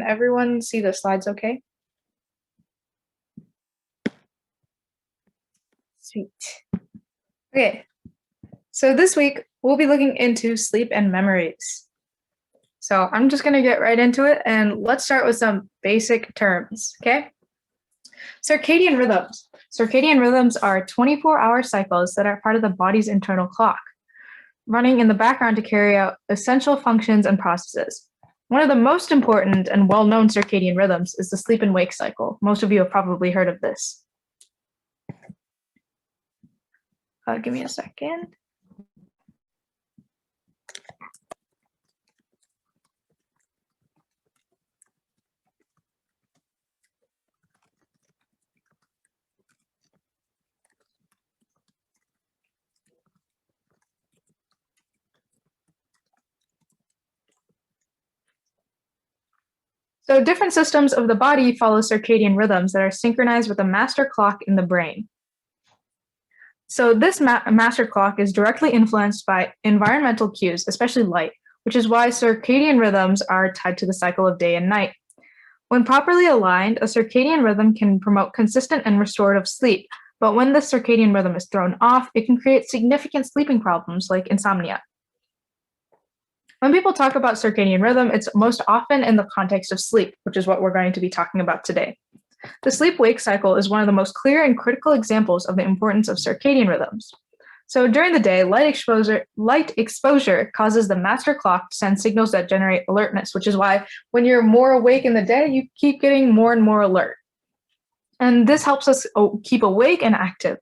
everyone see the slides okay? Sweet. Okay, so this week we'll be looking into sleep and memories. So I'm just gonna get right into it and let's start with some basic terms, okay? Circadian rhythms. Circadian rhythms are 24-hour cycles that are part of the body's internal clock, running in the background to carry out essential functions and processes. One of the most important and well-known circadian rhythms is the sleep and wake cycle. Most of you have probably heard of this. Give me a second. So different systems of the body follow circadian rhythms that are synchronized with a master clock in the brain. So this master clock is directly influenced by environmental cues, especially light, which is why circadian rhythms are tied to the cycle of day and night. When properly aligned, a circadian rhythm can promote consistent and restorative sleep, but when the circadian rhythm is thrown off, it can create significant sleeping problems like insomnia. When people talk about circadian rhythm, it's most often in the context of sleep, which is what we're going to be talking about today. The sleep-wake cycle is one of the most clear and critical examples of the importance of circadian rhythms. So during the day, light exposure causes the master clock to send signals that generate alertness, which is why when you're more awake in the day, you keep getting more and more alert. And this helps us keep awake and active.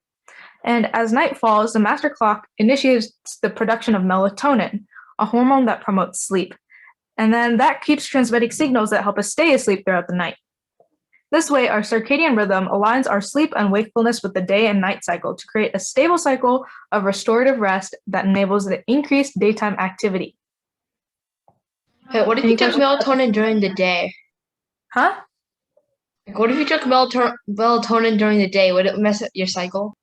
And as night falls, the master clock initiates the production of melatonin, a hormone that promotes sleep. And then that keeps transmitting signals that help us stay asleep throughout the night. This way, our circadian rhythm aligns our sleep and wakefulness with the day and night cycle to create a stable cycle of restorative rest that enables the increased daytime activity. Hey, what if you took melatonin during the day? Huh? Like, what if you took melatonin during the day? Would it mess up your cycle?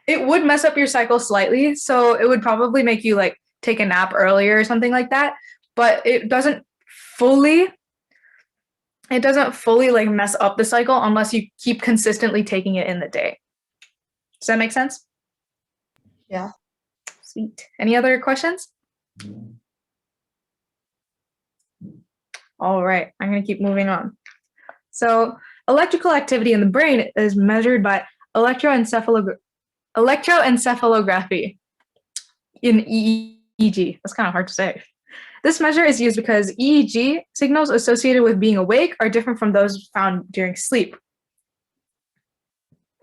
It would mess up your cycle slightly, so it would probably make you like take a nap earlier or something like that, but it doesn't fully like mess up the cycle unless you keep consistently taking it in the day. Does that make sense? Yeah. Sweet. Any other questions? All right, I'm going to keep moving on. So electrical activity in the brain is measured by electroencephalography in EEG. That's kind of hard to say. This measure is used because EEG signals associated with being awake are different from those found during sleep,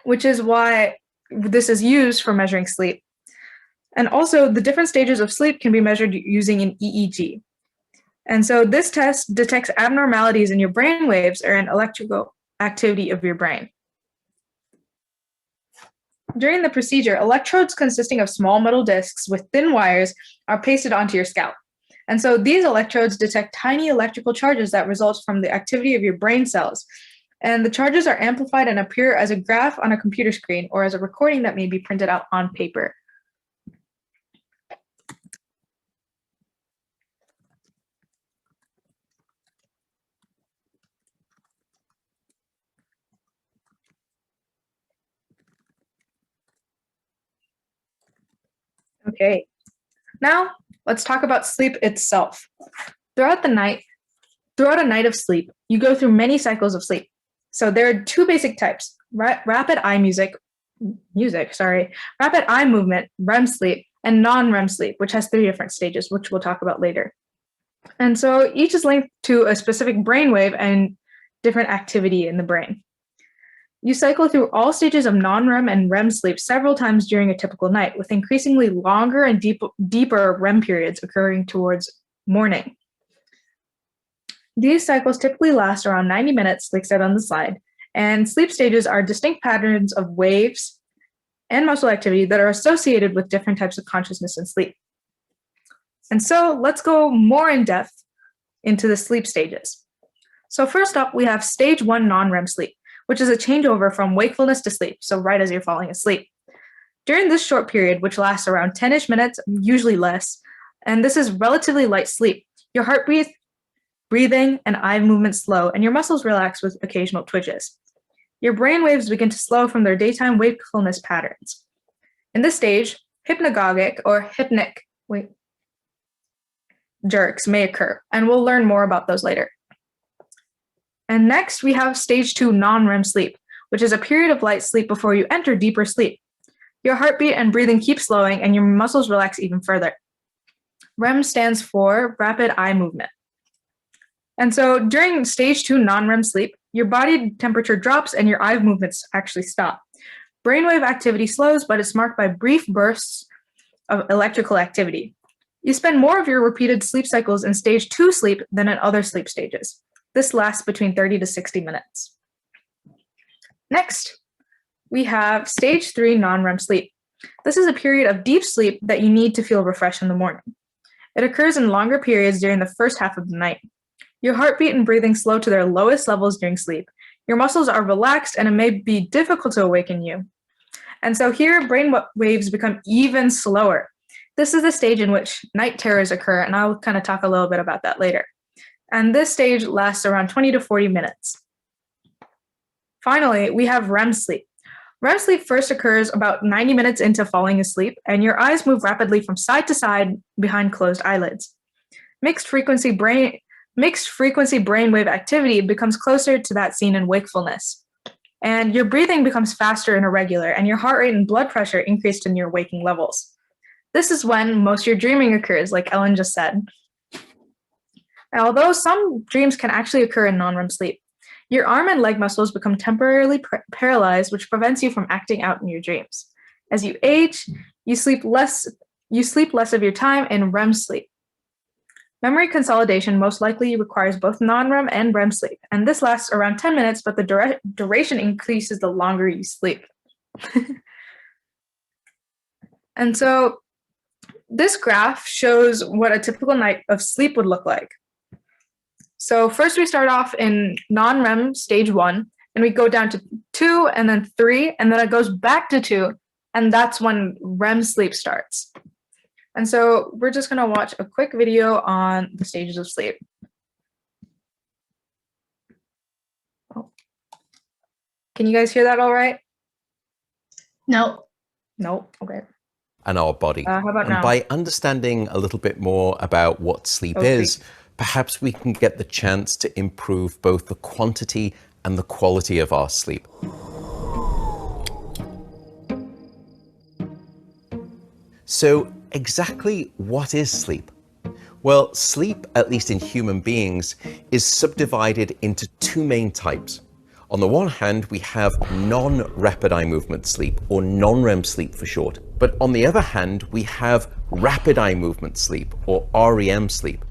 which is why this is used for measuring sleep. And also, the different stages of sleep can be measured using an EEG. And so this test detects abnormalities in your brain waves or in electrical activity of your brain. During the procedure, electrodes consisting of small metal discs with thin wires are pasted onto your scalp. And so these electrodes detect tiny electrical charges that result from the activity of your brain cells. And the charges are amplified and appear as a graph on a computer screen or as a recording that may be printed out on paper. Okay, now let's talk about sleep itself. Throughout a night of sleep, you go through many cycles of sleep. So there are two basic types: rapid eye movement, REM sleep, and non-REM sleep, which has 3 different stages, which we'll talk about later. And so each is linked to a specific brainwave and different activity in the brain. You cycle through all stages of non-REM and REM sleep several times during a typical night, with increasingly longer and deeper REM periods occurring towards morning. These cycles typically last around 90 minutes, like said on the slide, and sleep stages are distinct patterns of waves and muscle activity that are associated with different types of consciousness and sleep. And so let's go more in depth into the sleep stages. So first up, we have stage 1 non-REM sleep, which is a changeover from wakefulness to sleep, so right as you're falling asleep. During this short period, which lasts around 10-ish minutes, usually less, and this is relatively light sleep, your heartbeat breathing, and eye movement slow, and your muscles relax with occasional twitches. Your brain waves begin to slow from their daytime wakefulness patterns. In this stage, hypnagogic or hypnic jerks may occur, and we'll learn more about those later. And next, we have stage 2 non-REM sleep, which is a period of light sleep before you enter deeper sleep. Your heartbeat and breathing keep slowing, and your muscles relax even further. REM stands for rapid eye movement. And so during stage 2 non-REM sleep, your body temperature drops and your eye movements actually stop. Brainwave activity slows, but it's marked by brief bursts of electrical activity. You spend more of your repeated sleep cycles in stage 2 sleep than in other sleep stages. This lasts between 30 to 60 minutes. Next, we have stage 3 non-REM sleep. This is a period of deep sleep that you need to feel refreshed in the morning. It occurs in longer periods during the first half of the night. Your heartbeat and breathing slow to their lowest levels during sleep. Your muscles are relaxed and it may be difficult to awaken you. And so here, brain waves become even slower. This is the stage in which night terrors occur, and I'll kind of talk a little bit about that later. And this stage lasts around 20 to 40 minutes. Finally, we have REM sleep. REM sleep first occurs about 90 minutes into falling asleep, and your eyes move rapidly from side to side behind closed eyelids. Mixed frequency brainwave activity becomes closer to that seen in wakefulness. And your breathing becomes faster and irregular, and your heart rate and blood pressure increase in your waking levels. This is when most of your dreaming occurs, like Ellen just said. Although some dreams can actually occur in non-REM sleep, your arm and leg muscles become temporarily paralyzed, which prevents you from acting out in your dreams. As you age, you sleep less of your time in REM sleep. Memory consolidation most likely requires both non-REM and REM sleep, and this lasts around 10 minutes, but the duration increases the longer you sleep. And so this graph shows what a typical night of sleep would look like. So first we start off in non-REM stage 1, and we go down to 2 and then 3, and then it goes back to 2, and that's when REM sleep starts. And so we're just gonna watch a quick video on the stages of sleep. Oh. Can you guys hear that all right? No. Nope, okay. And our body. How about and now? by understanding a little bit more about what sleep is, perhaps we can get the chance to improve both the quantity and the quality of our sleep. So exactly what is sleep? Well, sleep, at least in human beings, is subdivided into 2 main types. On the one hand, we have non-rapid eye movement sleep, or non-REM sleep for short. But on the other hand, we have rapid eye movement sleep, or REM sleep.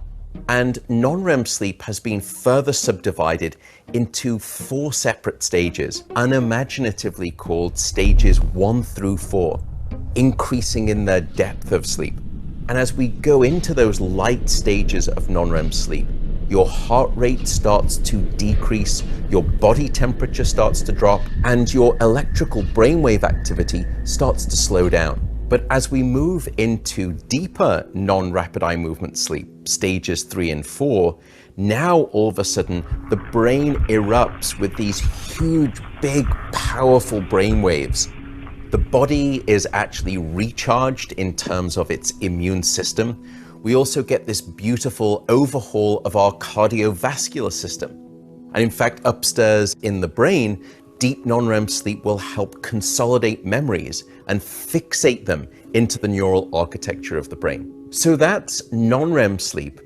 And non-REM sleep has been further subdivided into 4 separate stages, unimaginatively called stages 1 through 4, increasing in their depth of sleep. And as we go into those light stages of non-REM sleep, your heart rate starts to decrease, your body temperature starts to drop, and your electrical brainwave activity starts to slow down. But as we move into deeper non-rapid eye movement sleep, stages 3 and 4, now all of a sudden the brain erupts with these huge, big, powerful brainwaves. The body is actually recharged in terms of its immune system. We also get this beautiful overhaul of our cardiovascular system. And in fact, upstairs in the brain, deep non-REM sleep will help consolidate memories and fixate them into the neural architecture of the brain. So that's non-REM sleep.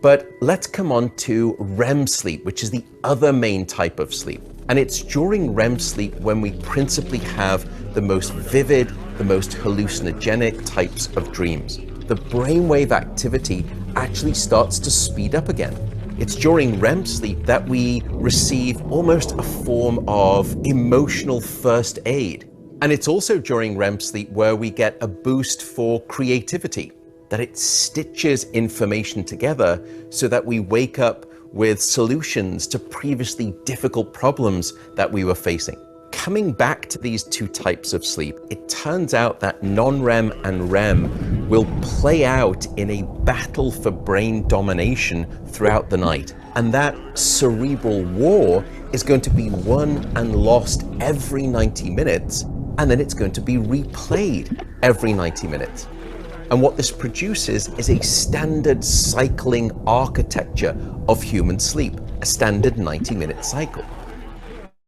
But let's come on to REM sleep, which is the other main type of sleep. And it's during REM sleep when we principally have the most vivid, the most hallucinogenic types of dreams. The brainwave activity actually starts to speed up again. It's during REM sleep that we receive almost a form of emotional first aid. And it's also during REM sleep where we get a boost for creativity, that it stitches information together so that we wake up with solutions to previously difficult problems that we were facing. coming back to these two types of sleep, it turns out that non-REM and REM will play out in a battle for brain domination throughout the night. And that cerebral war is going to be won and lost every 90 minutes, and then it's going to be replayed every 90 minutes. And what this produces is a standard cycling architecture of human sleep, a standard 90-minute cycle.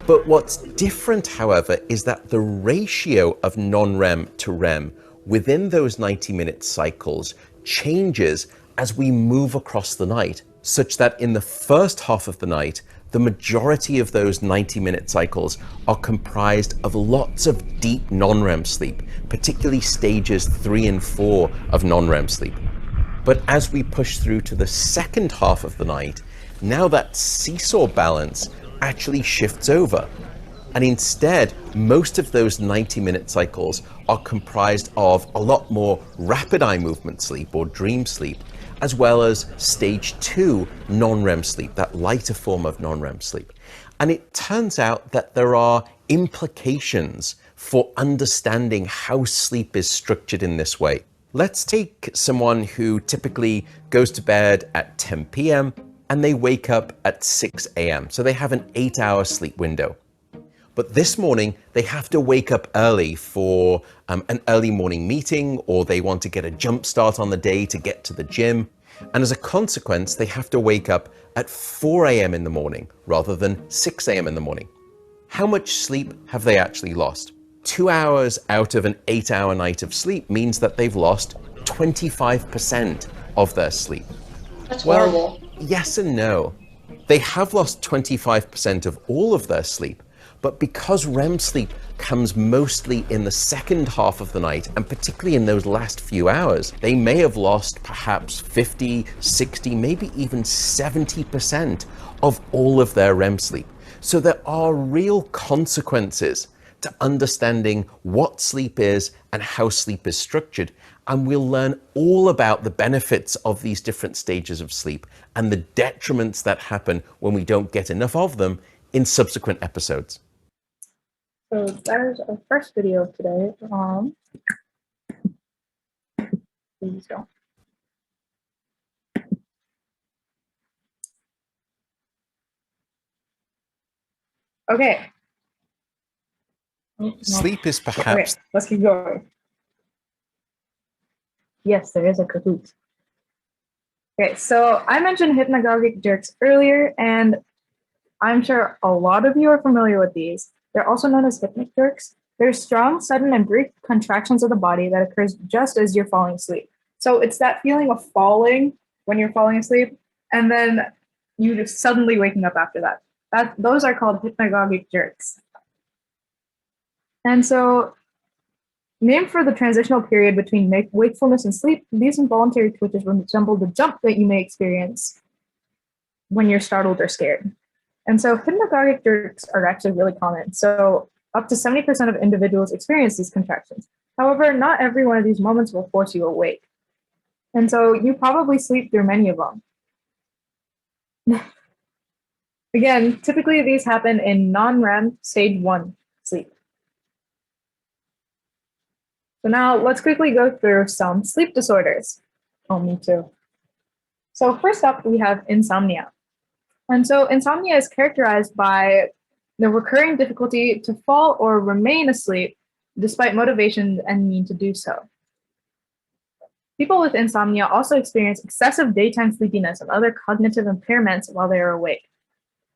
But what's different, however, is that the ratio of non-REM to REM within those 90-minute cycles changes as we move across the night, such that in the first half of the night, the majority of those 90-minute cycles are comprised of lots of deep non-REM sleep, particularly stages 3 and 4 of non-REM sleep. But as we push through to the second half of the night, now that seesaw balance actually shifts over. And instead, most of those 90-minute cycles are comprised of a lot more rapid eye movement sleep or dream sleep, as well as stage 2 non-REM sleep, that lighter form of non-REM sleep. And it turns out that there are implications for understanding how sleep is structured in this way. Let's take someone who typically goes to bed at 10 p.m. and they wake up at 6 a.m. So they have an 8-hour sleep window. But this morning, they have to wake up early for an early morning meeting, or they want to get a jump start on the day to get to the gym. And as a consequence, they have to wake up at 4 a.m. in the morning rather than 6 a.m. in the morning. How much sleep have they actually lost? 2 hours out of an 8-hour night of sleep means that they've lost 25% of their sleep. That's horrible. Yes and no. They have lost 25% of all of their sleep, but because REM sleep comes mostly in the second half of the night, and particularly in those last few hours, they may have lost perhaps 50, 60, maybe even 70% of all of their REM sleep. So there are real consequences to understanding what sleep is and how sleep is structured. And we'll learn all about the benefits of these different stages of sleep and the detriments that happen when we don't get enough of them in subsequent episodes. So that is our first video of today. Please don't. Okay. Sleep is Okay, perhaps let's keep going. Yes, there is a Kahoot. Okay, so I mentioned hypnagogic jerks earlier, and I'm sure a lot of you are familiar with these. They're also known as hypnic jerks. They're strong, sudden, and brief contractions of the body that occurs just as you're falling asleep. So it's that feeling of falling when you're falling asleep, and then you just suddenly waking up after that. Those are called hypnagogic jerks. And so, named for the transitional period between wakefulness and sleep, these involuntary twitches resemble the jump that you may experience when you're startled or scared. And so hypnagogic jerks are actually really common. So up to 70% of individuals experience these contractions. However, not every one of these moments will force you awake. And so you probably sleep through many of them. Again, typically these happen in non-REM stage 1 sleep. So now let's quickly go through some sleep disorders. Oh, me too. So first up, we have insomnia. And so insomnia is characterized by the recurring difficulty to fall or remain asleep despite motivation and need to do so. People with insomnia also experience excessive daytime sleepiness and other cognitive impairments while they are awake.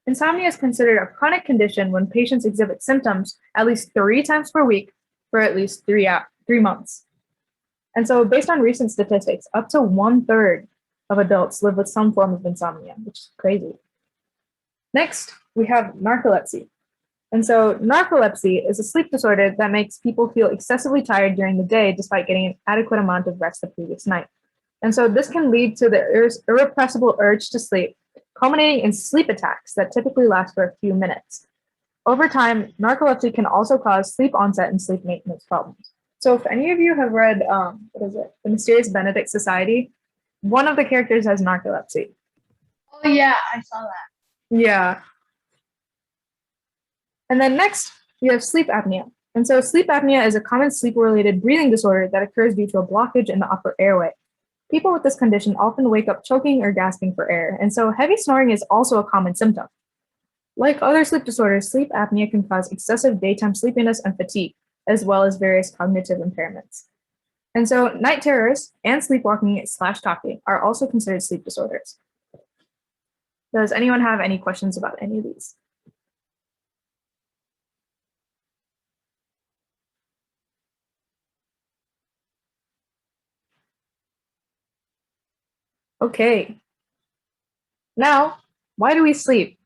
Insomnia is considered a chronic condition when patients exhibit symptoms at least 3 times per week for at least 3 months. And so based on recent statistics, up to 1/3 of adults live with some form of insomnia, which is crazy. Next, we have narcolepsy. And so narcolepsy is a sleep disorder that makes people feel excessively tired during the day despite getting an adequate amount of rest the previous night. And so this can lead to the irrepressible urge to sleep, culminating in sleep attacks that typically last for a few minutes. Over time, narcolepsy can also cause sleep onset and sleep maintenance problems. So if any of you have read, The Mysterious Benedict Society, one of the characters has narcolepsy. Oh yeah, I saw that. Yeah. And then next, you have sleep apnea. And so sleep apnea is a common sleep-related breathing disorder that occurs due to a blockage in the upper airway. People with this condition often wake up choking or gasping for air, and so heavy snoring is also a common symptom. Like other sleep disorders, sleep apnea can cause excessive daytime sleepiness and fatigue, as well as various cognitive impairments. And so night terrors and sleepwalking/talking are also considered sleep disorders. Does anyone have any questions about any of these? Okay. Now, why do we sleep?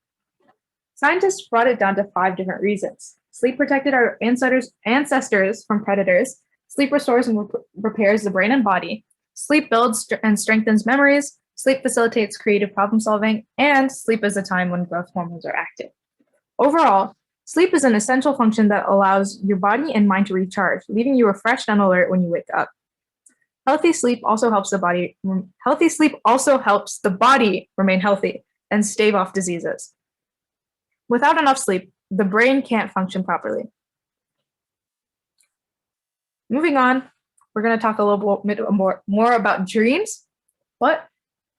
Scientists brought it down to 5 different reasons. Sleep protected our ancestors from predators. Sleep restores and repairs the brain and body. Sleep builds and strengthens memories. Sleep facilitates creative problem solving. And sleep is a time when growth hormones are active. Overall, sleep is an essential function that allows your body and mind to recharge, leaving you refreshed and alert when you wake up. Healthy sleep also helps the body remain healthy and stave off diseases. Without enough sleep, the brain can't function properly. Moving on, we're going to talk a little bit more about dreams, but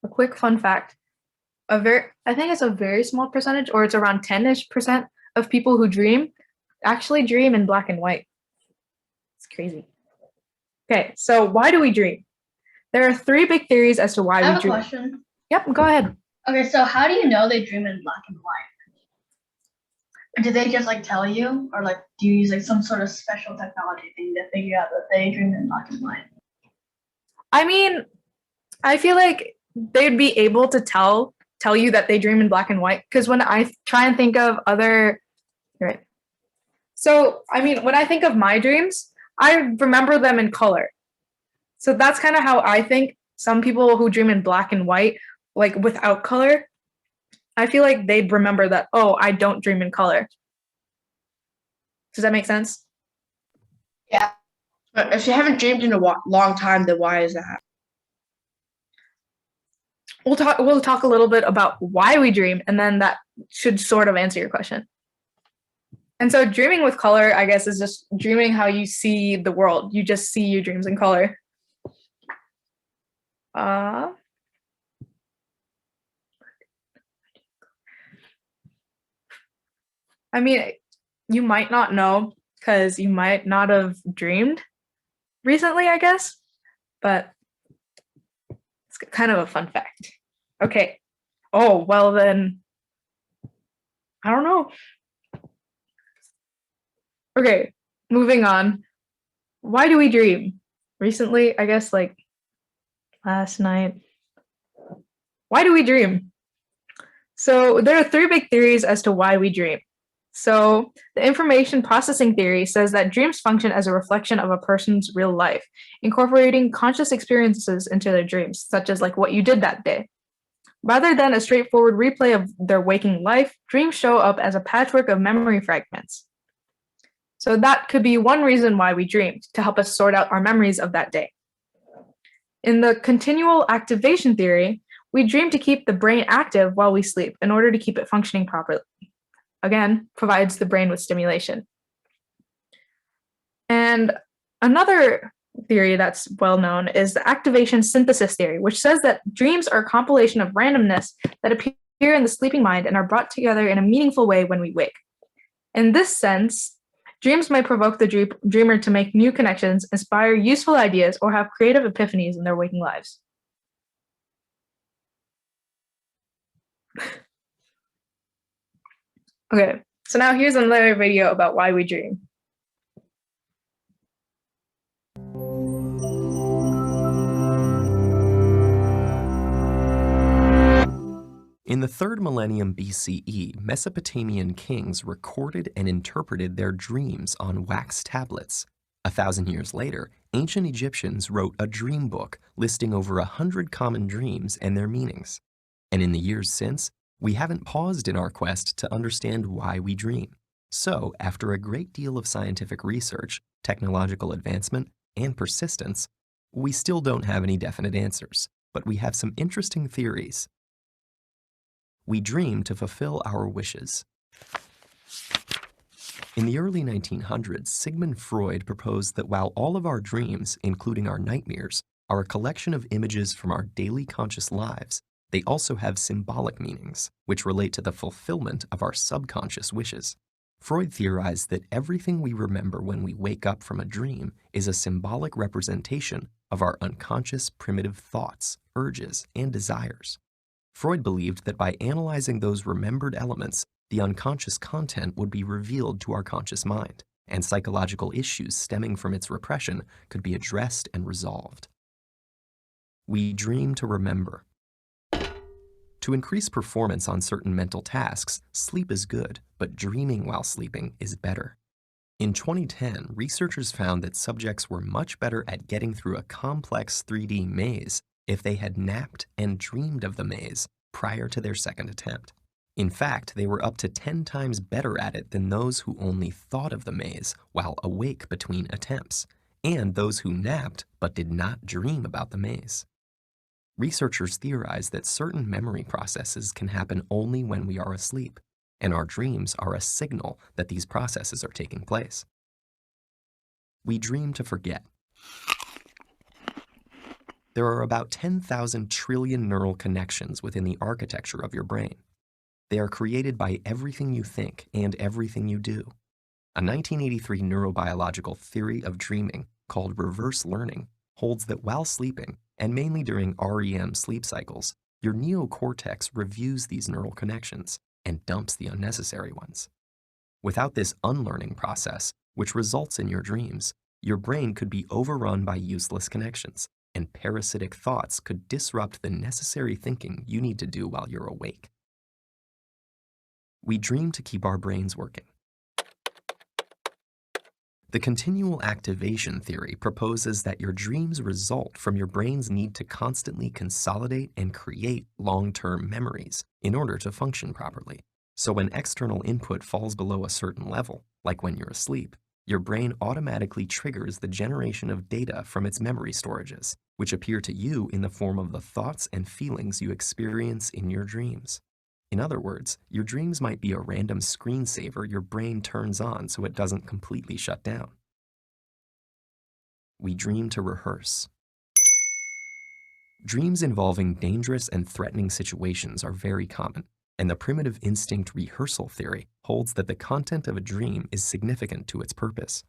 a quick fun fact. I think it's a very small percentage, or it's around 10-ish% of people who dream actually dream in black and white. It's crazy. Okay, so why do we dream? There are 3 big theories as to why we dream. I have a question. Yep, go ahead. Okay, so how do you know they dream in black and white? Do they just like tell you, or like do you use like some sort of special technology thing to figure out that they dream in black and white? I mean, I feel like they'd be able to tell you that they dream in black and white, because when I try and think of other, right? So, I mean, when I think of my dreams, I remember them in color. So that's kind of how I think. Some people who dream in black and white, like without color, I feel like they'd remember that, oh, I don't dream in color. Does that make sense? Yeah. But if you haven't dreamed in a long time, then why is that? We'll talk a little bit about why we dream, and then that should sort of answer your question. And so dreaming with color, I guess, is just dreaming how you see the world. You just see your dreams in color. I mean, you might not know because you might not have dreamed recently, I guess, but it's kind of a fun fact. Okay. Oh, well then, I don't know. Okay, moving on. Why do we dream? Recently, I guess like last night. Why do we dream? So there are 3 big theories as to why we dream. So the information processing theory says that dreams function as a reflection of a person's real life, incorporating conscious experiences into their dreams, such as like what you did that day. Rather than a straightforward replay of their waking life, dreams show up as a patchwork of memory fragments. So that could be one reason why we dream, to help us sort out our memories of that day. In the continual activation theory, we dream to keep the brain active while we sleep in order to keep it functioning properly. Again, provides the brain with stimulation. And another theory that's well known is the activation synthesis theory, which says that dreams are a compilation of randomness that appear in the sleeping mind and are brought together in a meaningful way when we wake. In this sense, dreams may provoke the dreamer to make new connections, inspire useful ideas, or have creative epiphanies in their waking lives. Okay, so now here's another video about why we dream. In the 3rd millennium BCE, Mesopotamian kings recorded and interpreted their dreams on wax tablets. 1,000 years later, ancient Egyptians wrote a dream book listing over 100 common dreams and their meanings. And in the years since, we haven't paused in our quest to understand why we dream. So, after a great deal of scientific research, technological advancement, and persistence, we still don't have any definite answers, but we have some interesting theories. We dream to fulfill our wishes. In the early 1900s, Sigmund Freud proposed that while all of our dreams, including our nightmares, are a collection of images from our daily conscious lives, they also have symbolic meanings, which relate to the fulfillment of our subconscious wishes. Freud theorized that everything we remember when we wake up from a dream is a symbolic representation of our unconscious primitive thoughts, urges, and desires. Freud believed that by analyzing those remembered elements, the unconscious content would be revealed to our conscious mind, and psychological issues stemming from its repression could be addressed and resolved. We dream to remember. To increase performance on certain mental tasks, sleep is good, but dreaming while sleeping is better. In 2010, researchers found that subjects were much better at getting through a complex 3D maze if they had napped and dreamed of the maze prior to their second attempt. In fact, they were up to 10 times better at it than those who only thought of the maze while awake between attempts, and those who napped but did not dream about the maze. Researchers theorize that certain memory processes can happen only when we are asleep, and our dreams are a signal that these processes are taking place. We dream to forget. There are about 10,000 trillion neural connections within the architecture of your brain. They are created by everything you think and everything you do. A 1983 neurobiological theory of dreaming called reverse learning holds that while sleeping, and mainly during REM sleep cycles, your neocortex reviews these neural connections and dumps the unnecessary ones. Without this unlearning process, which results in your dreams, your brain could be overrun by useless connections, and parasitic thoughts could disrupt the necessary thinking you need to do while you're awake. We dream to keep our brains working. The continual activation theory proposes that your dreams result from your brain's need to constantly consolidate and create long-term memories in order to function properly. So when external input falls below a certain level, like when you're asleep, your brain automatically triggers the generation of data from its memory storages, which appear to you in the form of the thoughts and feelings you experience in your dreams. In other words, your dreams might be a random screensaver your brain turns on so it doesn't completely shut down. We dream to rehearse. Dreams involving dangerous and threatening situations are very common, and the primitive instinct rehearsal theory holds that the content of a dream is significant to its purpose.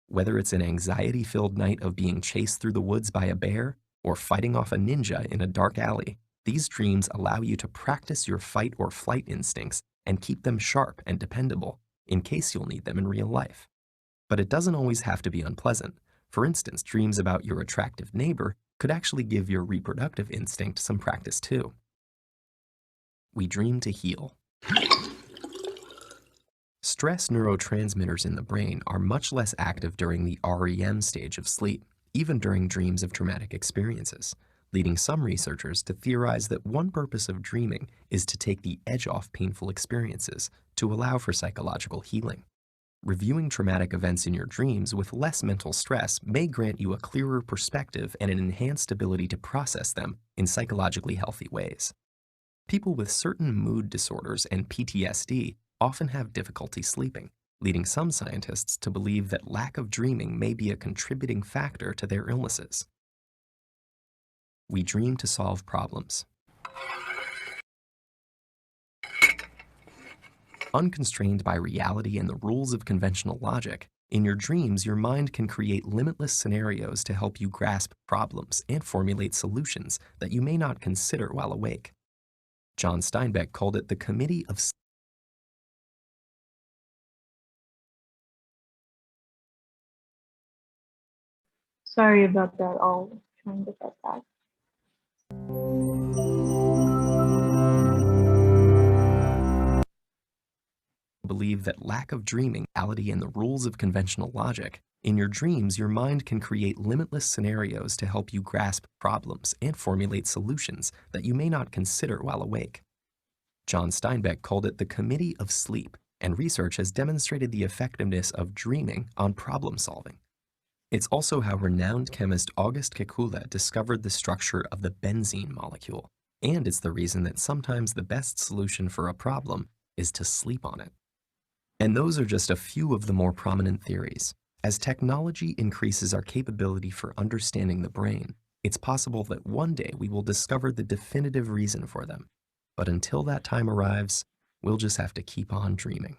Whether it's an anxiety-filled night of being chased through the woods by a bear or fighting off a ninja in a dark alley, these dreams allow you to practice your fight or flight instincts and keep them sharp and dependable in case you'll need them in real life. But it doesn't always have to be unpleasant. For instance, dreams about your attractive neighbor could actually give your reproductive instinct some practice too. We dream to heal. Stress neurotransmitters in the brain are much less active during the REM stage of sleep, even during dreams of traumatic experiences, leading some researchers to theorize that one purpose of dreaming is to take the edge off painful experiences to allow for psychological healing. Reviewing traumatic events in your dreams with less mental stress may grant you a clearer perspective and an enhanced ability to process them in psychologically healthy ways. People with certain mood disorders and PTSD often have difficulty sleeping, leading some scientists to believe that lack of dreaming may be a contributing factor to their illnesses. We dream to solve problems. Unconstrained by reality and the rules of conventional logic, in your dreams your mind can create limitless scenarios to help you grasp problems and formulate solutions that you may not consider while awake. John Steinbeck called it the committee of Sorry about that. I'll try and get that back. believe that lack of dreaming, reality, and the rules of conventional logic. In your dreams, your mind can create limitless scenarios to help you grasp problems and formulate solutions that you may not consider while awake. John Steinbeck called it the committee of sleep, and research has demonstrated the effectiveness of dreaming on problem solving. It's also how renowned chemist August Kekule discovered the structure of the benzene molecule, and it's the reason that sometimes the best solution for a problem is to sleep on it. And those are just a few of the more prominent theories. As technology increases our capability for understanding the brain, it's possible that one day we will discover the definitive reason for them. But until that time arrives, we'll just have to keep on dreaming.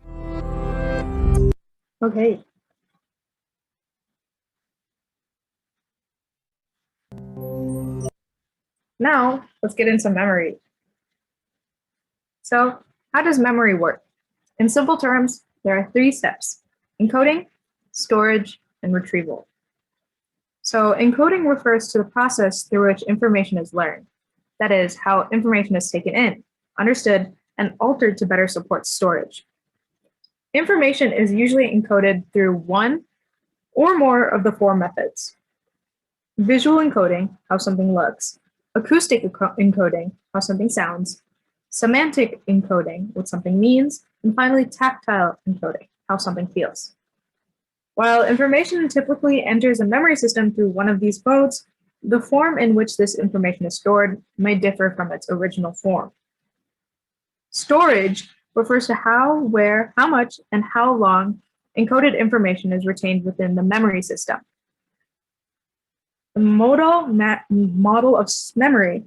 Okay. Now, let's get into memory. So, how does memory work? In simple terms, there are 3 steps: encoding, storage, and retrieval. So, encoding refers to the process through which information is learned. That is, how information is taken in, understood, and altered to better support storage. Information is usually encoded through one or more of the 4 methods: visual encoding, how something looks; acoustic encoding, how something sounds; semantic encoding, what something means; and finally tactile encoding, how something feels. While information typically enters a memory system through one of these modes, the form in which this information is stored may differ from its original form. Storage refers to how, where, how much, and how long encoded information is retained within the memory system. The model of memory,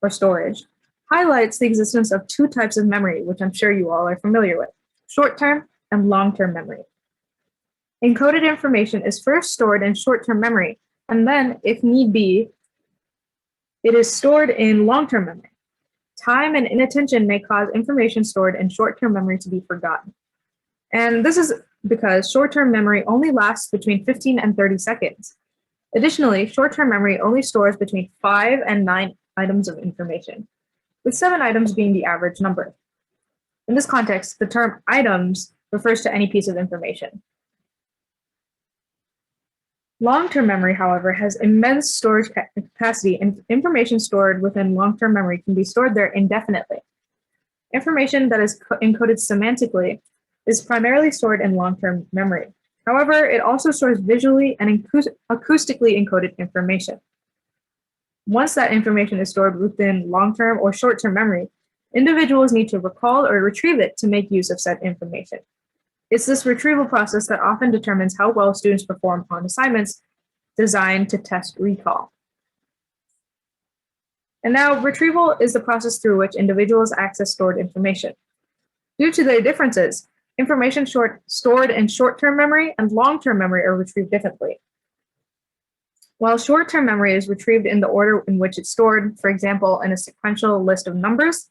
or storage, highlights the existence of 2 types of memory, which I'm sure you all are familiar with: short-term and long-term memory. Encoded information is first stored in short-term memory, and then, if need be, it is stored in long-term memory. Time and inattention may cause information stored in short-term memory to be forgotten. And this is because short-term memory only lasts between 15 and 30 seconds. Additionally, short-term memory only stores between 5 and 9 items of information, with 7 items being the average number. In this context, the term items refers to any piece of information. Long-term memory, however, has immense storage capacity, and information stored within long-term memory can be stored there indefinitely. Information that is encoded semantically is primarily stored in long-term memory. However, it also stores visually and acoustically encoded information. Once that information is stored within long-term or short-term memory, individuals need to recall or retrieve it to make use of said information. It's this retrieval process that often determines how well students perform on assignments designed to test recall. And now, retrieval is the process through which individuals access stored information. Due to their differences, information stored in short-term memory and long-term memory are retrieved differently. While short-term memory is retrieved in the order in which it's stored, for example, in a sequential list of numbers,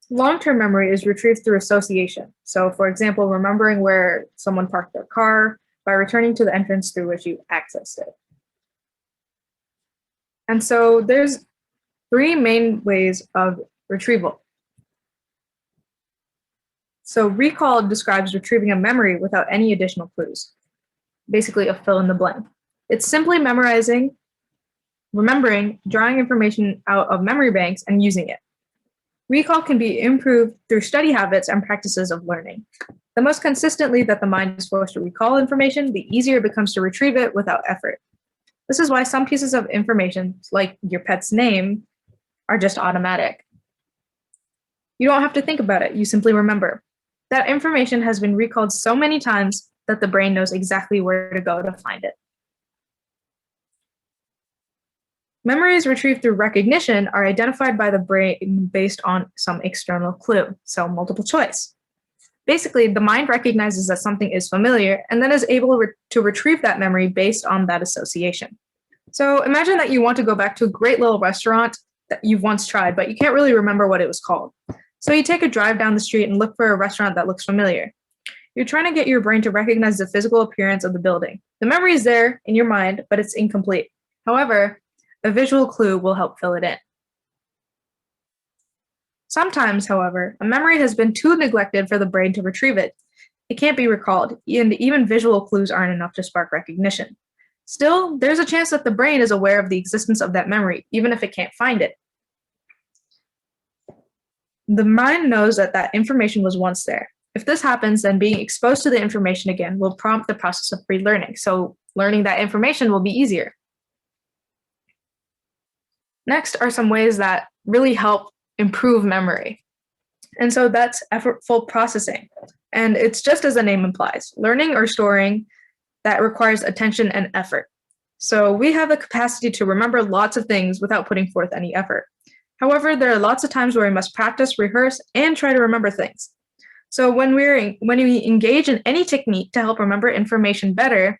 long-term memory is retrieved through association. So, for example, remembering where someone parked their car by returning to the entrance through which you accessed it. And so there's 3 main ways of retrieval. So recall describes retrieving a memory without any additional clues, basically a fill in the blank. It's simply memorizing, remembering, drawing information out of memory banks, and using it. Recall can be improved through study habits and practices of learning. The most consistently that the mind is forced to recall information, the easier it becomes to retrieve it without effort. This is why some pieces of information, like your pet's name, are just automatic. You don't have to think about it, you simply remember. That information has been recalled so many times that the brain knows exactly where to go to find it. Memories retrieved through recognition are identified by the brain based on some external clue, so multiple choice. Basically, the mind recognizes that something is familiar and then is able to retrieve that memory based on that association. So imagine that you want to go back to a great little restaurant that you've once tried, but you can't really remember what it was called. So you take a drive down the street and look for a restaurant that looks familiar. You're trying to get your brain to recognize the physical appearance of the building. The memory is there in your mind, but it's incomplete. However, a visual clue will help fill it in. Sometimes, however, a memory has been too neglected for the brain to retrieve it. It can't be recalled, and even visual clues aren't enough to spark recognition. Still, there's a chance that the brain is aware of the existence of that memory, even if it can't find it. The mind knows that that information was once there. If this happens, then being exposed to the information again will prompt the process of relearning, so learning that information will be easier. Next are some ways that really help improve memory. And so that's effortful processing. And it's just as the name implies, learning or storing that requires attention and effort. So we have the capacity to remember lots of things without putting forth any effort. However, there are lots of times where we must practice, rehearse, and try to remember things. So when we engage in any technique to help remember information better,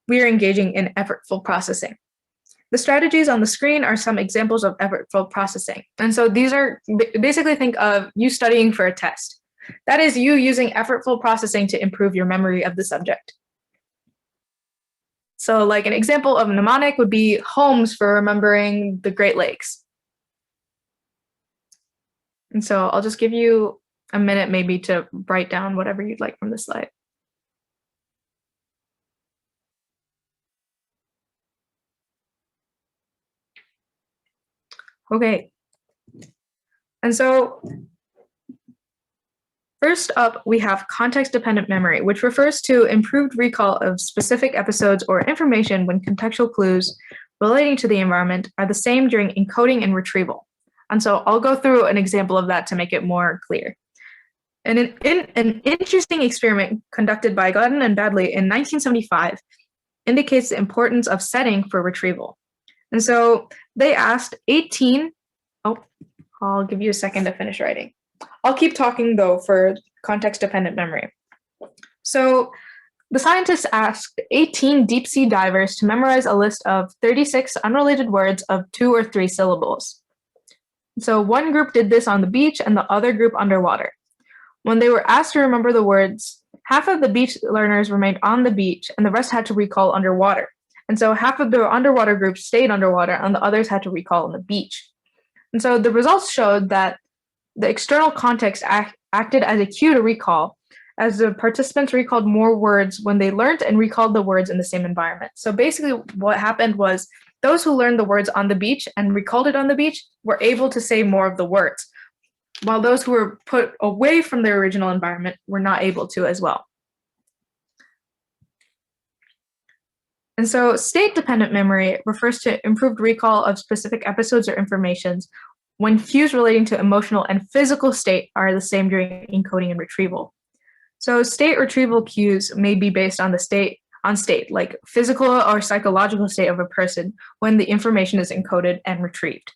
we are engaging in effortful processing. The strategies on the screen are some examples of effortful processing. And so these are basically, think of you studying for a test. That is you using effortful processing to improve your memory of the subject. So like an example of a mnemonic would be Holmes for remembering the Great Lakes. And so I'll just give you a minute maybe to write down whatever you'd like from this slide. Okay. And so first up, we have context-dependent memory, which refers to improved recall of specific episodes or information when contextual clues relating to the environment are the same during encoding and retrieval. And so I'll go through an example of that to make it more clear. And in an interesting experiment conducted by Gladden and Badley in 1975 indicates the importance of setting for retrieval. And so they asked 18, I'll give you a second to finish writing. I'll keep talking though for context-dependent memory. So the scientists asked 18 deep sea divers to memorize a list of 36 unrelated words of 2 or 3 syllables. So one group did this on the beach and the other group underwater. When they were asked to remember the words, half of the beach learners remained on the beach and the rest had to recall underwater. And so half of the underwater group stayed underwater and the others had to recall on the beach. And so the results showed that the external context acted as a cue to recall, as the participants recalled more words when they learned and recalled the words in the same environment. So basically what happened was those who learned the words on the beach and recalled it on the beach were able to say more of the words, while those who were put away from their original environment were not able to as well. And so state-dependent memory refers to improved recall of specific episodes or informations when cues relating to emotional and physical state are the same during encoding and retrieval. So state retrieval cues may be based on state, like physical or psychological state of a person when the information is encoded and retrieved.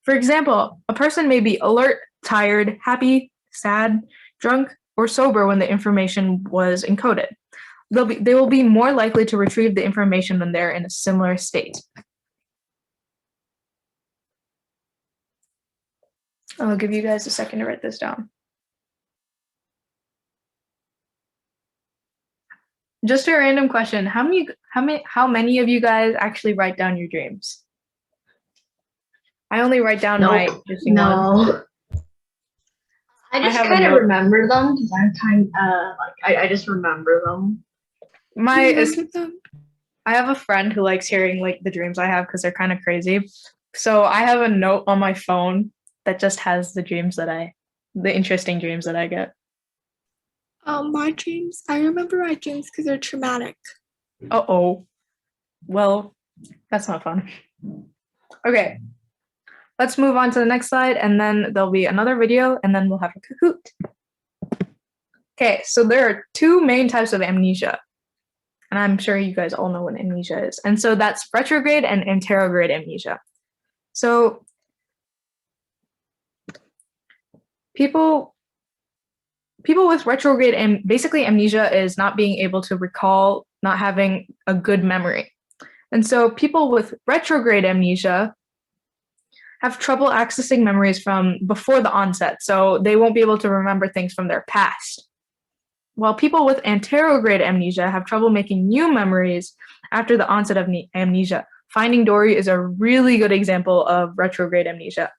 For example, a person may be alert, tired, happy, sad, drunk, or sober when the information was encoded. They will be more likely to retrieve the information when they're in a similar state. I'll give you guys a second to write this down. Just a random question. How many of you guys actually write down your dreams? I only write down my interesting ones. No. I just kind of remember them because I'm kind of I just remember them. I have a friend who likes hearing like the dreams I have because they're kind of crazy. So I have a note on my phone that just has the interesting dreams that I get. My dreams, I remember my dreams because they're traumatic. Uh-oh. Well, that's not fun. Okay. Let's move on to the next slide, and then there'll be another video, and then we'll have a Kahoot. Okay, so there are 2 main types of amnesia. And I'm sure you guys all know what amnesia is. And so that's retrograde and anterograde amnesia. So people with retrograde and basically amnesia is not being able to recall, not having a good memory. And so people with retrograde amnesia have trouble accessing memories from before the onset, so they won't be able to remember things from their past. While people with anterograde amnesia have trouble making new memories after the onset of amnesia. Finding Dory is a really good example of retrograde amnesia.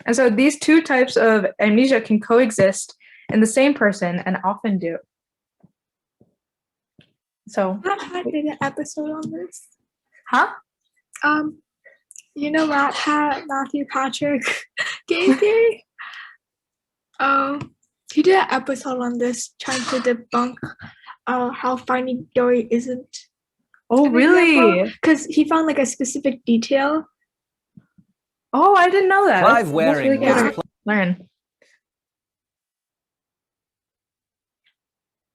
And so these 2 types of amnesia can coexist in the same person and often do. So I did an episode on this. Huh? You know Matthew Patrick game theory? He did an episode on this trying to debunk how Finding Dory isn't. Oh, really? Because he found like a specific detail. Oh, I didn't know that. Clive Waring really was learn.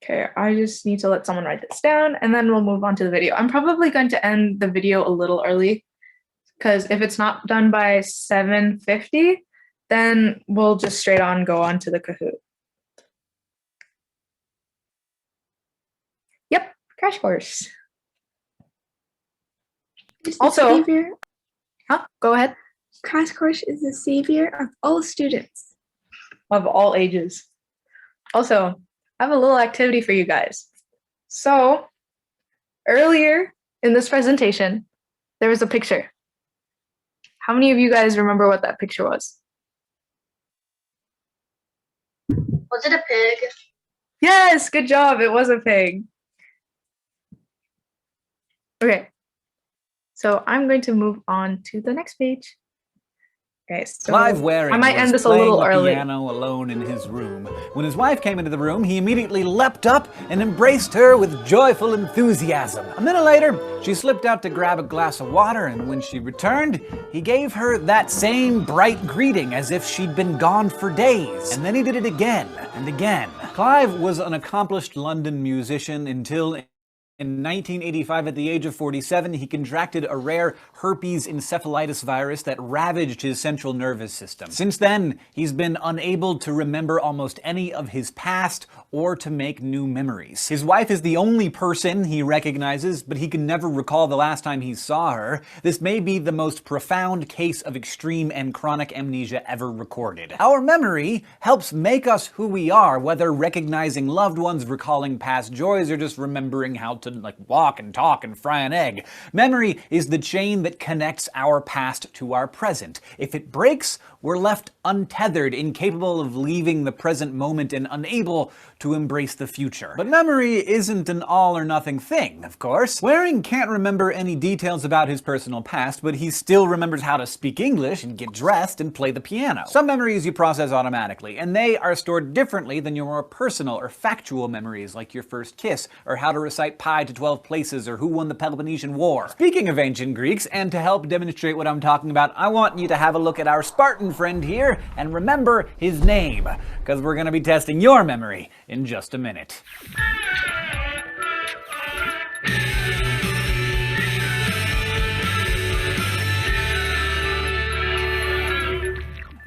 Okay, I just need to let someone write this down and then we'll move on to the video. I'm probably going to end the video a little early because if it's not done by 7:50, then we'll just straight on go on to the Kahoot. Yep, crash course. Is the Also- savior, Huh? Go ahead. Crash Course is the savior of all students. Of all ages. Also, I have a little activity for you guys. So, earlier in this presentation, there was a picture. How many of you guys remember what that picture was? Was it a pig? Yes, good job. It was a pig. Okay. So I'm going to move on to the next page. Okay, so Clive Waring I might was end this a playing little the early. piano alone in his room. When his wife came into the room, he immediately leapt up and embraced her with joyful enthusiasm. A minute later, she slipped out to grab a glass of water, and when she returned, he gave her that same bright greeting as if she'd been gone for days. And then he did it again and again. Clive was an accomplished London musician until in 1985, at the age of 47, he contracted a rare herpes encephalitis virus that ravaged his central nervous system. Since then, he's been unable to remember almost any of his past or to make new memories. His wife is the only person he recognizes, but he can never recall the last time he saw her. This may be the most profound case of extreme and chronic amnesia ever recorded. Our memory helps make us who we are, whether recognizing loved ones, recalling past joys, or just remembering how to walk and talk and fry an egg. Memory is the chain that connects our past to our present. If it breaks, we're left untethered, incapable of leaving the present moment and unable to embrace the future. But memory isn't an all-or-nothing thing, of course. Waring can't remember any details about his personal past, but he still remembers how to speak English and get dressed and play the piano. Some memories you process automatically, and they are stored differently than your more personal or factual memories, like your first kiss, or how to recite pi to 12 places, or who won the Peloponnesian War. Speaking of ancient Greeks, and to help demonstrate what I'm talking about, I want you to have a look at our Spartan friend here and remember his name, because we're going to be testing your memory in just a minute.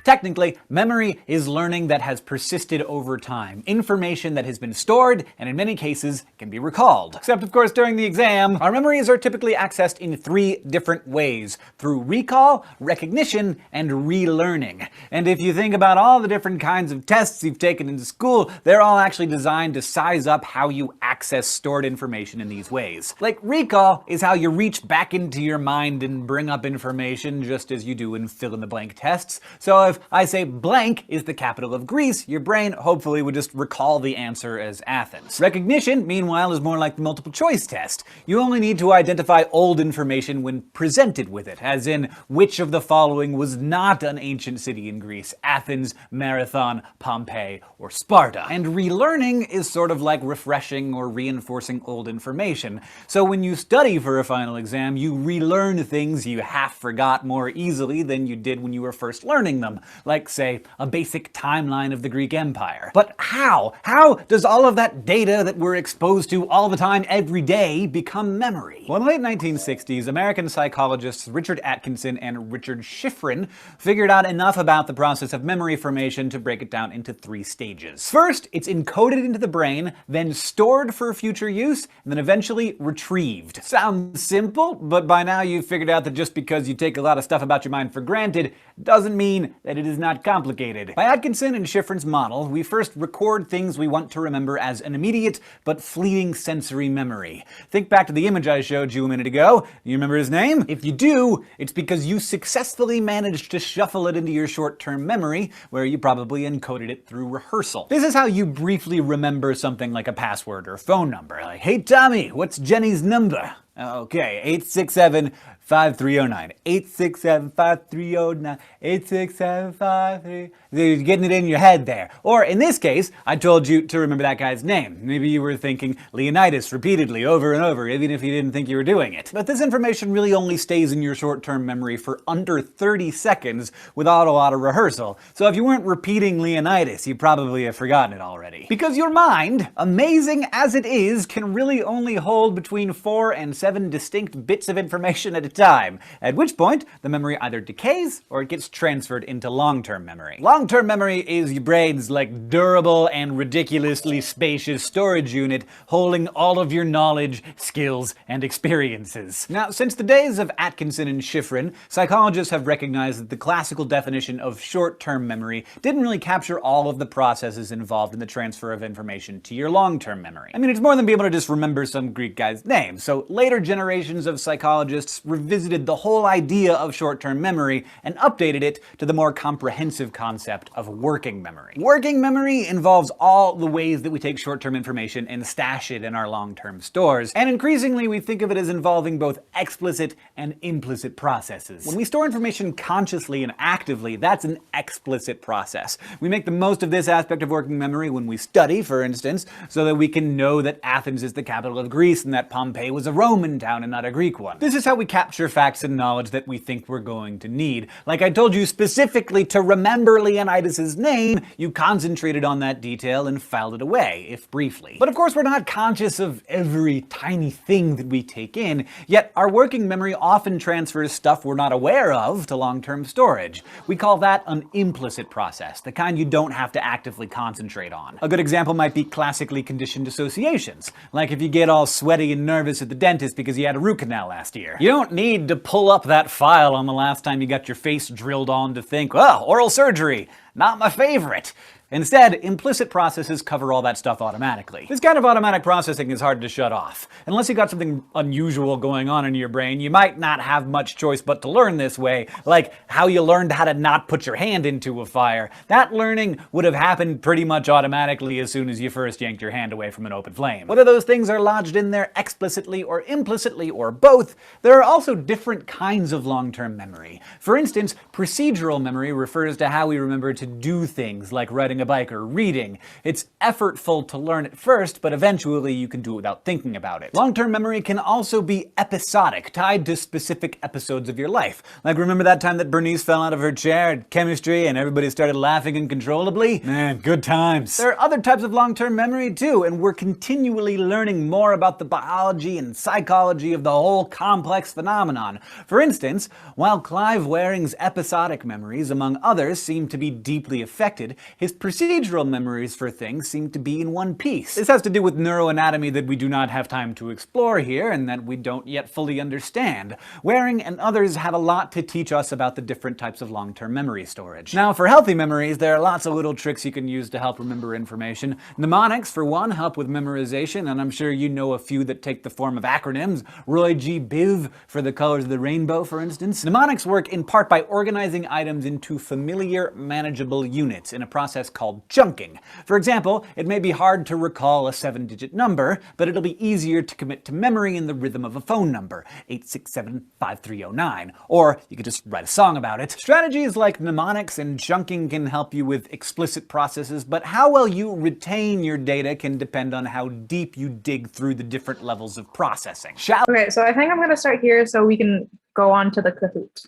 Technically, memory is learning that has persisted over time, information that has been stored and in many cases can be recalled. Except of course during the exam, our memories are typically accessed in 3 different ways: through recall, recognition, and relearning. And if you think about all the different kinds of tests you've taken in school, they're all actually designed to size up how you access stored information in these ways. Like recall is how you reach back into your mind and bring up information just as you do in fill-in-the-blank tests. So if I say blank is the capital of Greece, your brain hopefully would just recall the answer as Athens. Recognition, meanwhile, is more like the multiple choice test. You only need to identify old information when presented with it, as in which of the following was not an ancient city in Greece: Athens, Marathon, Pompeii, or Sparta. And relearning is sort of like refreshing or reinforcing old information. So when you study for a final exam, you relearn things you half forgot more easily than you did when you were first learning them. Like, say, a basic timeline of the Greek Empire. But how? How does all of that data that we're exposed to all the time, every day, become memory? Well, in the late 1960s, American psychologists Richard Atkinson and Richard Schifrin figured out enough about the process of memory formation to break it down into 3 stages. First, it's encoded into the brain, then stored for future use, and then eventually retrieved. Sounds simple, but by now you've figured out that just because you take a lot of stuff about your mind for granted doesn't mean that it is not complicated. By Atkinson and Schifrin's model, we first record things we want to remember as an immediate but fleeting sensory memory. Think back to the image I showed you a minute ago. You remember his name? If you do, it's because you successfully managed to shuffle it into your short-term memory, where you probably encoded it through rehearsal. This is how you briefly remember something like a password or phone number. Like, hey Tommy, what's Jenny's number? Okay, 867-5309. 867-5309. 867-53. You're getting it in your head there. Or in this case, I told you to remember that guy's name. Maybe you were thinking Leonidas repeatedly over and over, even if you didn't think you were doing it. But this information really only stays in your short-term memory for under 30 seconds without a lot of rehearsal. So if you weren't repeating Leonidas, you probably have forgotten it already. Because your mind, amazing as it is, can really only hold between 4 and 7 distinct bits of information at a time, at which point the memory either decays or it gets transferred into long-term memory. Long-term memory is your brain's like durable and ridiculously spacious storage unit holding all of your knowledge, skills, and experiences. Now, since the days of Atkinson and Shiffrin, psychologists have recognized that the classical definition of short-term memory didn't really capture all of the processes involved in the transfer of information to your long-term memory. I mean, it's more than being able to just remember some Greek guy's name. So later generations of psychologists revisited the whole idea of short-term memory and updated it to the more comprehensive concept of working memory. Working memory involves all the ways that we take short-term information and stash it in our long-term stores, and increasingly we think of it as involving both explicit and implicit processes. When we store information consciously and actively, that's an explicit process. We make the most of this aspect of working memory when we study, for instance, so that we can know that Athens is the capital of Greece and that Pompeii was a Roman town and not a Greek one. This is how we capture facts and knowledge that we think we're going to need. Like I told you specifically to remember Leonidas' name, you concentrated on that detail and filed it away, if briefly. But of course we're not conscious of every tiny thing that we take in, yet our working memory often transfers stuff we're not aware of to long-term storage. We call that an implicit process, the kind you don't have to actively concentrate on. A good example might be classically conditioned associations, like if you get all sweaty and nervous at the dentist because you had a root canal last year. You don't need to pull up that file on the last time you got your face drilled on to think, oh, oral surgery, not my favorite. Instead, implicit processes cover all that stuff automatically. This kind of automatic processing is hard to shut off. Unless you got something unusual going on in your brain, you might not have much choice but to learn this way, like how you learned how to not put your hand into a fire. That learning would have happened pretty much automatically as soon as you first yanked your hand away from an open flame. Whether those things are lodged in there explicitly or implicitly or both, there are also different kinds of long-term memory. For instance, procedural memory refers to how we remember to do things like riding a bike or reading. It's effortful to learn at first, but eventually you can do it without thinking about it. Long-term memory can also be episodic, tied to specific episodes of your life. Like remember that time that Bernice fell out of her chair at chemistry and everybody started laughing uncontrollably? Man, good times. There are other types of long-term memory too, and we're continually learning more about the biology and psychology of the whole complex phenomenon. For instance, while Clive Waring's episodic memories, among others, seem to be deeply affected, his procedural memories for things seem to be in one piece. This has to do with neuroanatomy that we do not have time to explore here and that we don't yet fully understand. Waring and others have a lot to teach us about the different types of long-term memory storage. Now, for healthy memories, there are lots of little tricks you can use to help remember information. Mnemonics, for one, help with memorization, and I'm sure you know a few that take the form of acronyms. Roy G. Biv for the colors of the rainbow, for instance. Mnemonics work in part by organizing items into familiar, manageable units in a process called chunking. For example, it may be hard to recall a 7-digit number, but it'll be easier to commit to memory in the rhythm of a phone number, 867-5309, or you could just write a song about it. Strategies like mnemonics and chunking can help you with explicit processes, but how well you retain your data can depend on how deep you dig through the different levels of processing. Okay, so I think I'm going to start here so we can go on to the Kahoot.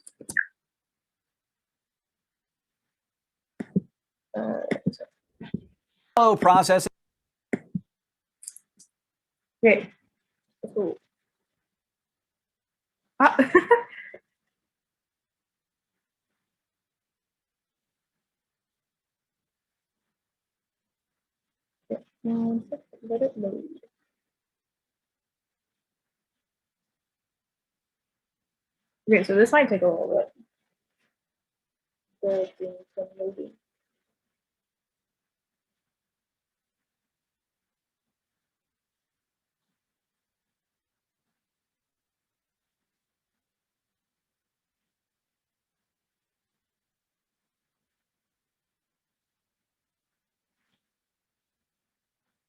Shallow processing. Okay. Cool. Ah. Let it load. Okay, so this might take a little bit. Doing some loading.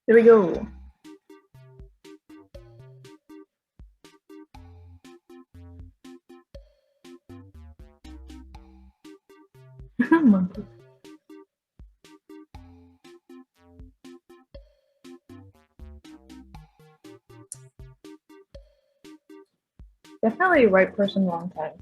Here we go. Definitely right person, wrong time.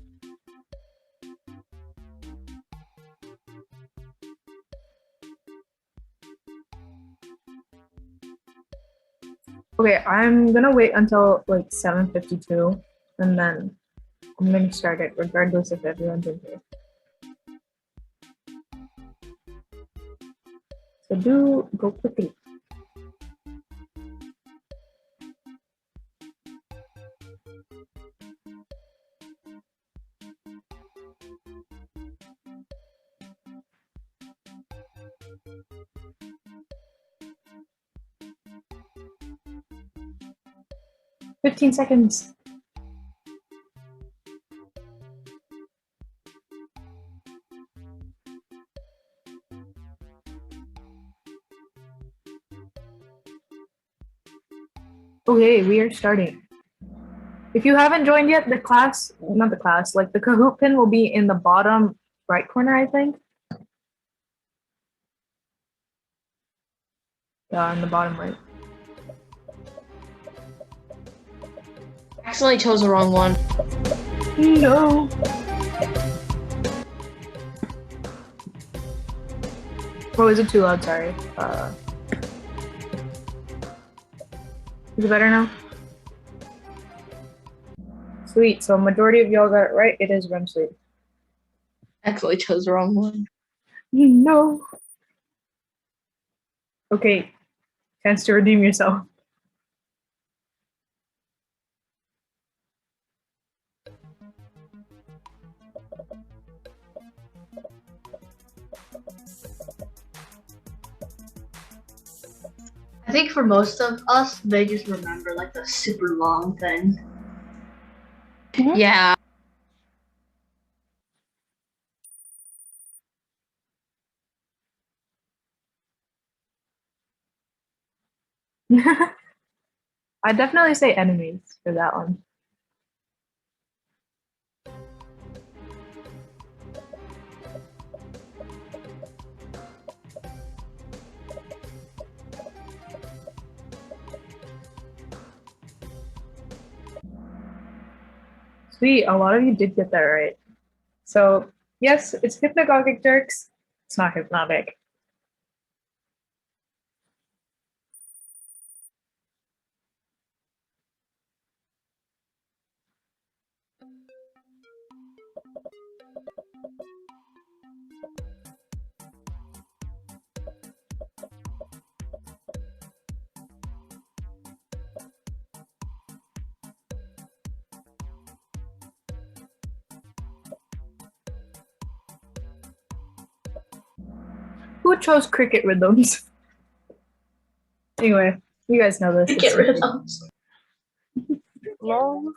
Okay, I'm gonna wait until like 7:52, and then I'm gonna start it regardless if everyone's in here. So do go quickly. "15 seconds." Okay, we are starting. If you haven't joined yet, the class, not the class, like the Kahoot pin will be in the bottom right corner, I think. Yeah, in the bottom right. Accidentally chose the wrong one. No. Oh, is it too loud? Sorry. Is it better now? Sweet. So majority of y'all got it right. It is REM sleep. Accidentally chose the wrong one. No. Okay. Chance to redeem yourself. I think for most of us, they just remember like the super long thing. Yeah. I'd definitely say enemies for that one. Sweet, a lot of you did get that right. So yes, it's hypnagogic jerks. It's not hypnotic. Who chose cricket rhythms? Anyway, you guys know this. Get rid of those. Lol.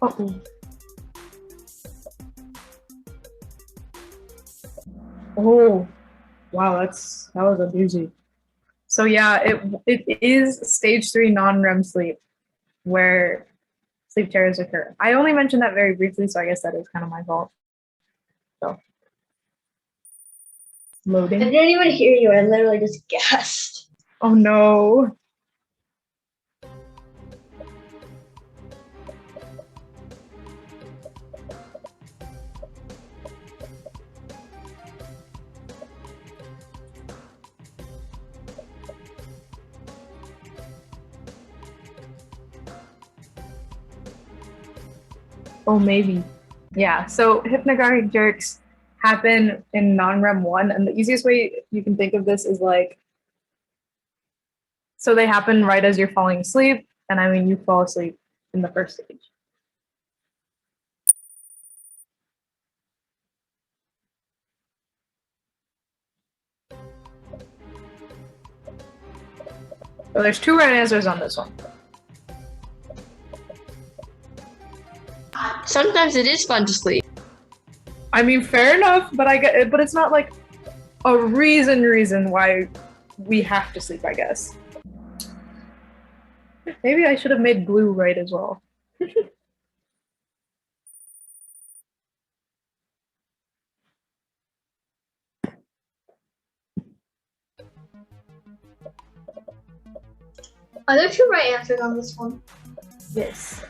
Uh-oh. Oh, wow, that was a doozy. So yeah, it is stage 3 non-REM sleep where sleep terrors occur. I only mentioned that very briefly, so I guess that is kind of my fault. So I loading. didn't even hear you. I literally just guessed. Oh no. Oh, maybe. Yeah, so hypnagogic jerks happen in non-REM 1, and the easiest way you can think of this is like, so they happen right as you're falling asleep, and I mean you fall asleep in the first stage. So there's 2 right answers on this one. Sometimes it is fun to sleep. I mean, fair enough, but but it's not like a reason why we have to sleep, I guess. Maybe I should have made blue right as well. Are there two right answers on this one? Yes.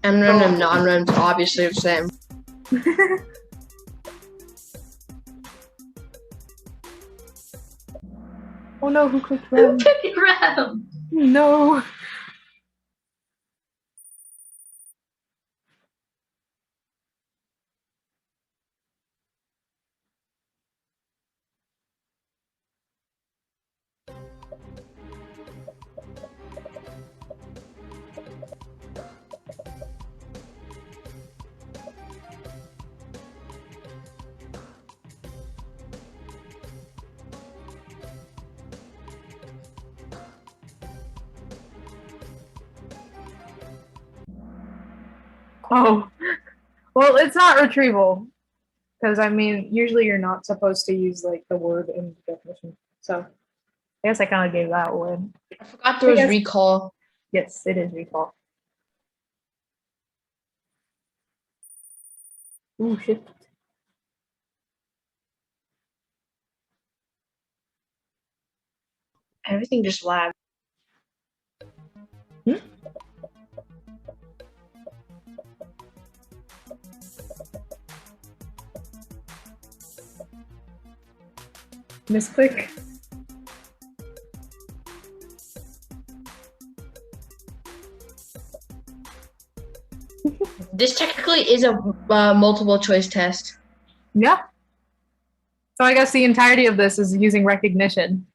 M-rem and non-rem's obviously the same. Oh no, who clicked Who rem? picked Rem? No. Oh. Well, it's not retrieval. Because I mean, usually you're not supposed to use like the word in the definition. So I guess I kind of gave that away. I forgot there was Yes. recall. Yes, it is recall. Ooh, shit. Everything just lagged. Misclick. This technically is a multiple choice test. Yeah. So I guess the entirety of this is using recognition.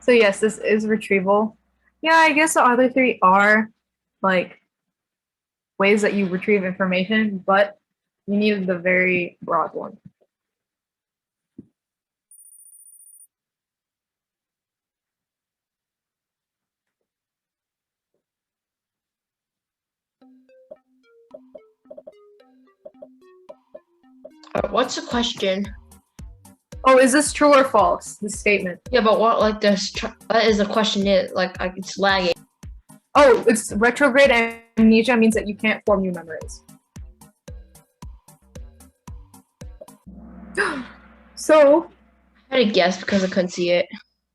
So yes, this is retrieval. Yeah, I guess the other three are like ways that you retrieve information, but you needed the very broad one. What's the question? Oh, is this true or false? This statement. Yeah, but what like this? What is the question? It's lagging. Oh, it's retrograde amnesia means that you can't form new memories. So, I had to guess because I couldn't see it.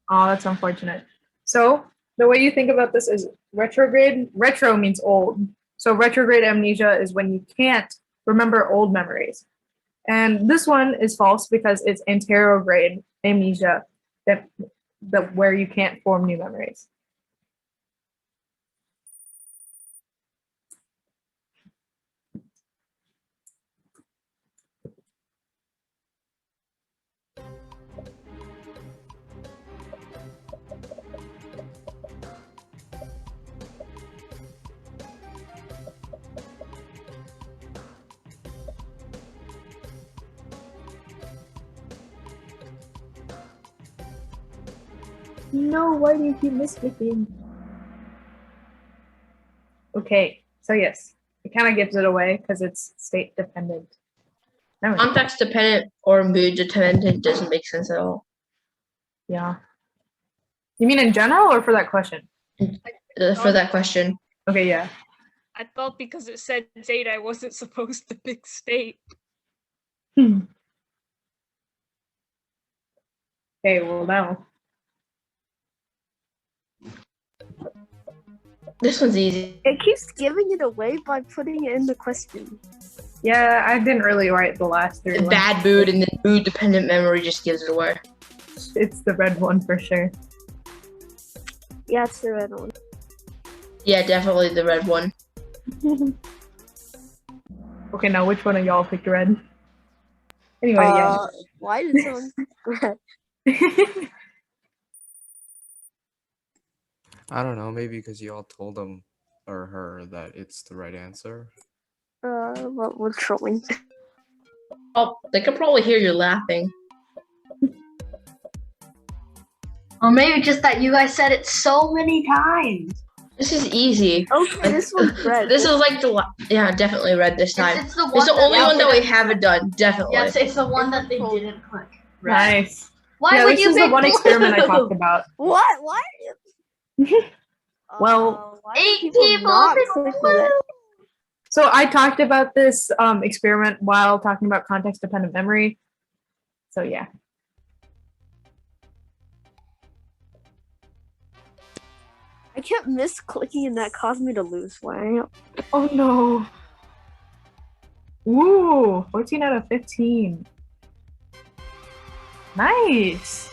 oh, that's unfortunate. So, the way you think about this is retrograde. Retro means old. So, retrograde amnesia is when you can't remember old memories. And this one is false because it's anterograde amnesia, that where you can't form new memories. No, why do you keep misclicking? Okay, so yes, it kind of gives it away because it's state dependent. No, Context dependent or mood dependent doesn't make sense at all. yeah. You mean in general or for that question? For that question. Okay, yeah. I thought because it said date, I wasn't supposed to pick state. Okay, well now. This one's easy. It keeps giving it away by putting it in the question. Yeah, I didn't really write the last three. The ones. bad mood and the mood dependent memory just gives it away. It's the red one for sure. Yeah, it's the red one. Yeah, definitely the red one. Okay, now which one of y'all picked red? Anyway, yeah. Why did someone pick red? I don't know, maybe because you all told him or her that it's the right answer. What was trolling? Oh, they could probably hear you laughing. Or maybe just that you guys said it so many times. This is easy. Okay, this one's red. This is like yeah, definitely red this time. It's the one It's the that only they one that we didn't- haven't done, definitely. Yes, it's the one that they didn't click. Nice. Why yeah, would this you is the pick one blue? experiment I talked about. What? What? Well, why do 8 people people not pick click blue. red? So I talked about this experiment while talking about context-dependent memory. So yeah. I kept misclicking and that caused me to lose. Wow. Oh no. Ooh, 14 out of 15. Nice.